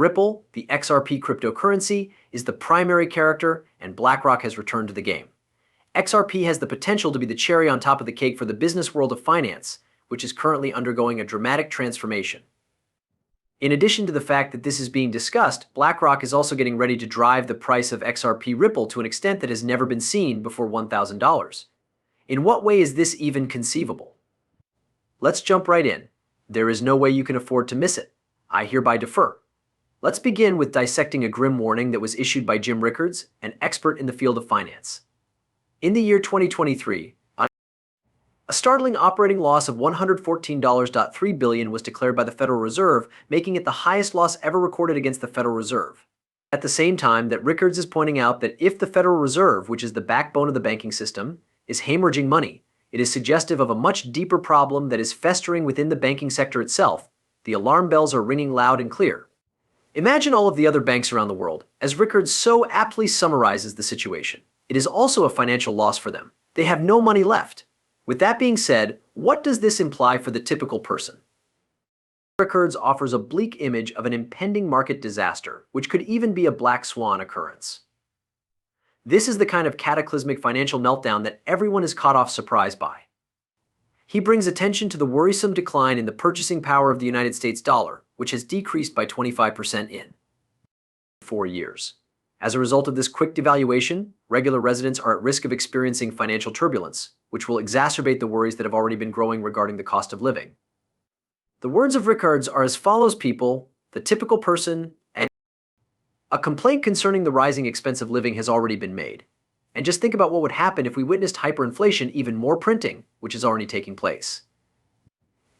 Ripple, the XRP cryptocurrency, is the primary character, and Blackrock has returned to the game. XRP has the potential to be the cherry on top of the cake for the business world of finance, which is currently undergoing a dramatic transformation. In addition to the fact that this is being discussed, Blackrock is also getting ready to drive the price of xrp+ripple to an extent that has never been seen before $1,000. In what way is this even conceivable? Let's jump right in. There is no way you can afford to miss it. I hereby defer. Let's begin with dissecting a grim warning that was issued by Jim Rickards, an expert in the field of finance. In the year 2023, a startling operating loss of $114.3 billion was declared by the Federal Reserve, making it the highest loss ever recorded against the Federal Reserve. At the same time that Rickards is pointing out that if the Federal Reserve, which is the backbone of the banking system, is hemorrhaging money, it is suggestive of a much deeper problem that is festering within the banking sector itself. The alarm bells are ringing loud and clear. Imagine all of the other banks around the world. As Rickards so aptly summarizes the situation, it is also a financial loss for them. They have no money left. With that being said, what does this imply for the typical person? Rickards offers a bleak image of an impending market disaster, which could even be a black swan occurrence. This is the kind of cataclysmic financial meltdown that everyone is caught off surprise by. He brings attention to the worrisome decline in the purchasing power of the United States dollar, which has decreased by 25% in 4 years. As a result of this quick devaluation, regular residents are at risk of experiencing financial turbulence, which will exacerbate the worries that have already been growing regarding the cost of living. The words of Rickards are as follows: people, the typical person, and a complaint concerning the rising expense of living has already been made. And just think about what would happen if we witnessed hyperinflation, even more printing, which is already taking place.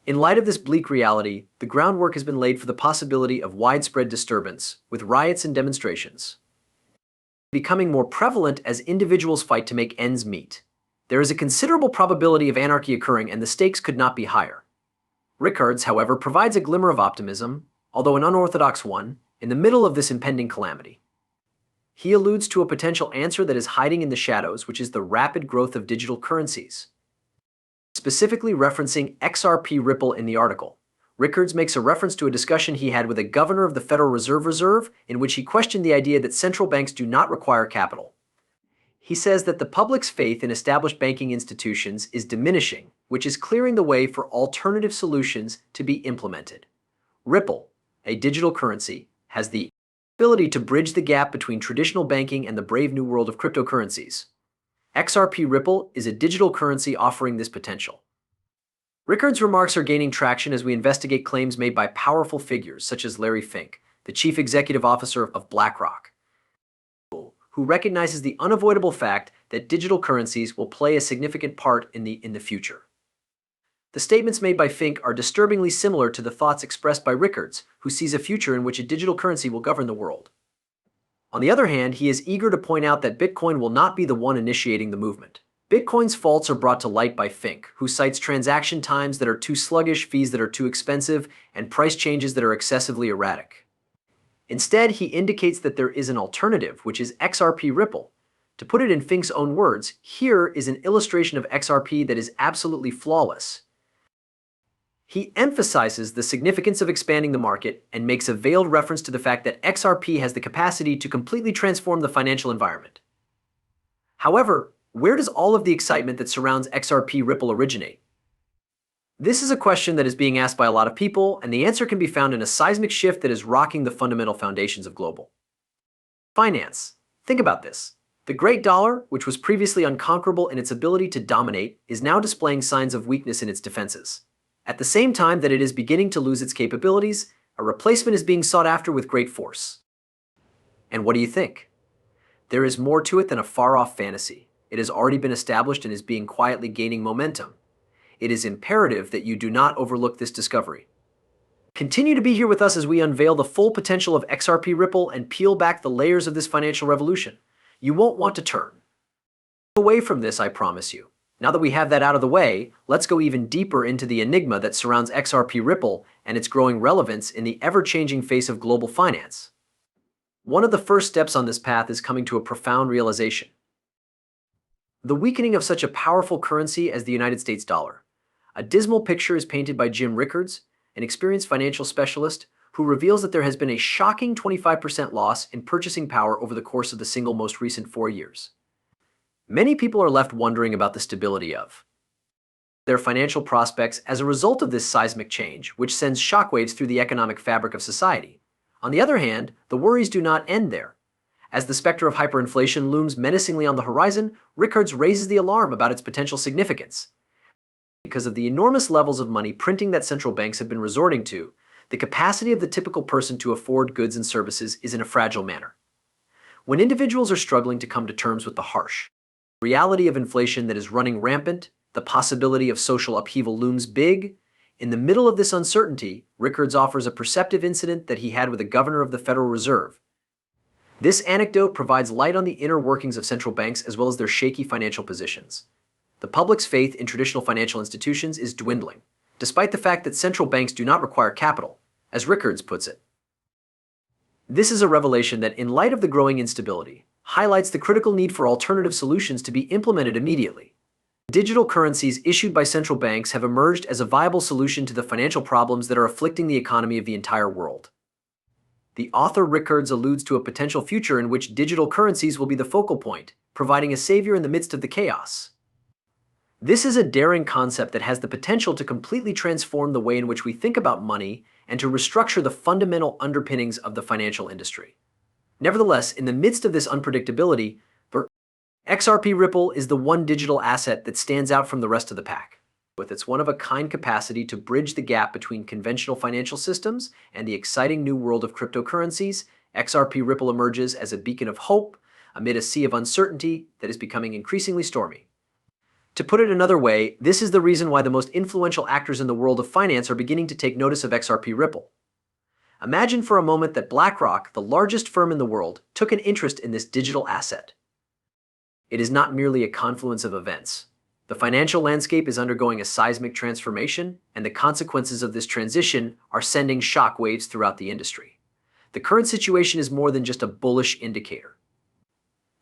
In light of this bleak reality, the groundwork has been laid for the possibility of widespread disturbance, with riots and demonstrations becoming more prevalent as individuals fight to make ends meet. There is a considerable probability of anarchy occurring, and the stakes could not be higher. Rickards, however, provides a glimmer of optimism, although an unorthodox one, in the middle of this impending calamity. He alludes to a potential answer that is hiding in the shadows, which is the rapid growth of digital currencies. Specifically referencing xrp+ripple in the article, Rickards makes a reference to a discussion he had with a governor of the Federal Reserve in which he questioned the idea that central banks do not require capital. He says that the public's faith in established banking institutions is diminishing, which is clearing the way for alternative solutions to be implemented. Ripple, a digital currency, has the ability to bridge the gap between traditional banking and the brave new world of cryptocurrencies. xrp+ripple is a digital currency offering this potential. Rickards' remarks are gaining traction as we investigate claims made by powerful figures such as Larry Fink, the chief executive officer of Blackrock, who recognizes the unavoidable fact that digital currencies will play a significant part in the future. The statements made by Fink are disturbingly similar to the thoughts expressed by Rickards, who sees a future in which a digital currency will govern the world. On the other hand, he is eager to point out that Bitcoin will not be the one initiating the movement. Bitcoin's faults are brought to light by Fink, who cites transaction times that are too sluggish, fees that are too expensive, and price changes that are excessively erratic. Instead, he indicates that there is an alternative, which is xrp+ripple. To put it in Fink's own words, here is an illustration of XRP that is absolutely flawless. He emphasizes the significance of expanding the market and makes a veiled reference to the fact that XRP has the capacity to completely transform the financial environment. However, where does all of the excitement that surrounds xrp+ripple originate? This is a question that is being asked by a lot of people, and the answer can be found in a seismic shift that is rocking the fundamental foundations of global finance. Think about this. The great dollar, which was previously unconquerable in its ability to dominate, is now displaying signs of weakness in its defenses. At the same time that it is beginning to lose its capabilities, a replacement is being sought after with great force. And what do you think? There is more to it than a far-off fantasy. It has already been established and is being quietly gaining momentum. It is imperative that you do not overlook this discovery. Continue to be here with us as we unveil the full potential of xrp+ripple and peel back the layers of this financial revolution. You won't want to turn away from this, I promise you. Now that we have that out of the way, let's go even deeper into the enigma that surrounds xrp+ripple and its growing relevance in the ever-changing face of global finance. One of the first steps on this path is coming to a profound realization. The weakening of such a powerful currency as the United States dollar. A dismal picture is painted by Jim Rickards, an experienced financial specialist who reveals that there has been a shocking 25% loss in purchasing power over the course of the single most recent 4 years. Many people are left wondering about the stability of their financial prospects as a result of this seismic change, which sends shockwaves through the economic fabric of society. On the other hand, the worries do not end there. As the specter of hyperinflation looms menacingly on the horizon, Rickards raises the alarm about its potential significance. Because of the enormous levels of money printing that central banks have been resorting to, the capacity of the typical person to afford goods and services is in a fragile manner. When individuals are struggling to come to terms with the harsh reality of inflation that is running rampant, the possibility of social upheaval looms big. In the middle of this uncertainty, Rickards offers a perceptive incident that he had with the governor of the Federal Reserve. This anecdote provides light on the inner workings of central banks as well as their shaky financial positions. The public's faith in traditional financial institutions is dwindling, despite the fact that central banks do not require capital, as Rickards puts it. This is a revelation that, in light of the growing instability, highlights the critical need for alternative solutions to be implemented immediately. Digital currencies issued by central banks have emerged as a viable solution to the financial problems that are afflicting the economy of the entire world. The author Rickards alludes to a potential future in which digital currencies will be the focal point, providing a savior in the midst of the chaos. This is a daring concept that has the potential to completely transform the way in which we think about money and to restructure the fundamental underpinnings of the financial industry. Nevertheless, in the midst of this unpredictability, xrp+ripple is the one digital asset that stands out from the rest of the pack, with its one-of-a-kind capacity to bridge the gap between conventional financial systems and the exciting new world of cryptocurrencies. xrp+ripple emerges as a beacon of hope amid a sea of uncertainty that is becoming increasingly stormy. To put it another way, this is the reason why the most influential actors in the world of finance are beginning to take notice of xrp+ripple. Imagine for a moment that Blackrock, the largest firm in the world, took an interest in this digital asset. It is not merely a confluence of events. The financial landscape is undergoing a seismic transformation, and the consequences of this transition are sending shockwaves throughout the industry. The current situation is more than just a bullish indicator.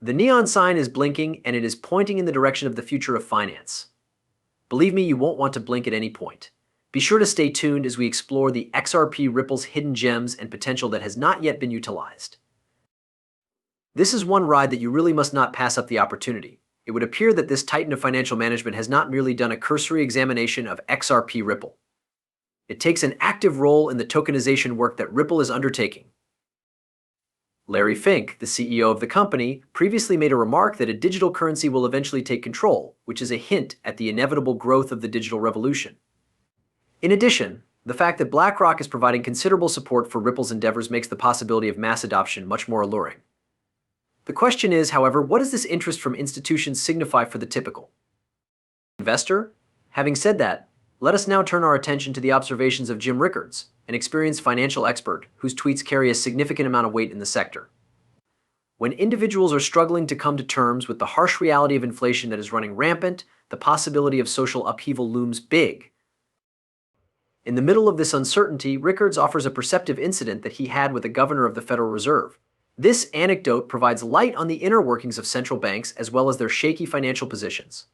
The neon sign is blinking, and it is pointing in the direction of the future of finance. Believe me, you won't want to blink at any point. Be sure to stay tuned as we explore the xrp+ripple's hidden gems and potential that has not yet been utilized. This is one ride that you really must not pass up the opportunity. It would appear that this titan of financial management has not merely done a cursory examination of xrp+ripple. It takes an active role in the tokenization work that Ripple is undertaking. Larry Fink, the CEO of the company, previously made a remark that a digital currency will eventually take control, which is a hint at the inevitable growth of the digital revolution. In addition, the fact that Blackrock is providing considerable support for Ripple's endeavors makes the possibility of mass adoption much more alluring. The question is, however, what does this interest from institutions signify for the typical investor? Having said that, let us now turn our attention to the observations of Jim Rickards, an experienced financial expert whose tweets carry a significant amount of weight in the sector. When individuals are struggling to come to terms with the harsh reality of inflation that is running rampant, the possibility of social upheaval looms big. In the middle of this uncertainty, Rickards offers a perceptive incident that he had with the governor of the Federal Reserve. This anecdote provides light on the inner workings of central banks as well as their shaky financial positions.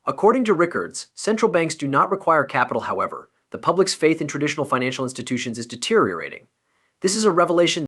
According to Rickards, central banks do not require capital, however. The public's faith in traditional financial institutions is deteriorating. This is a revelation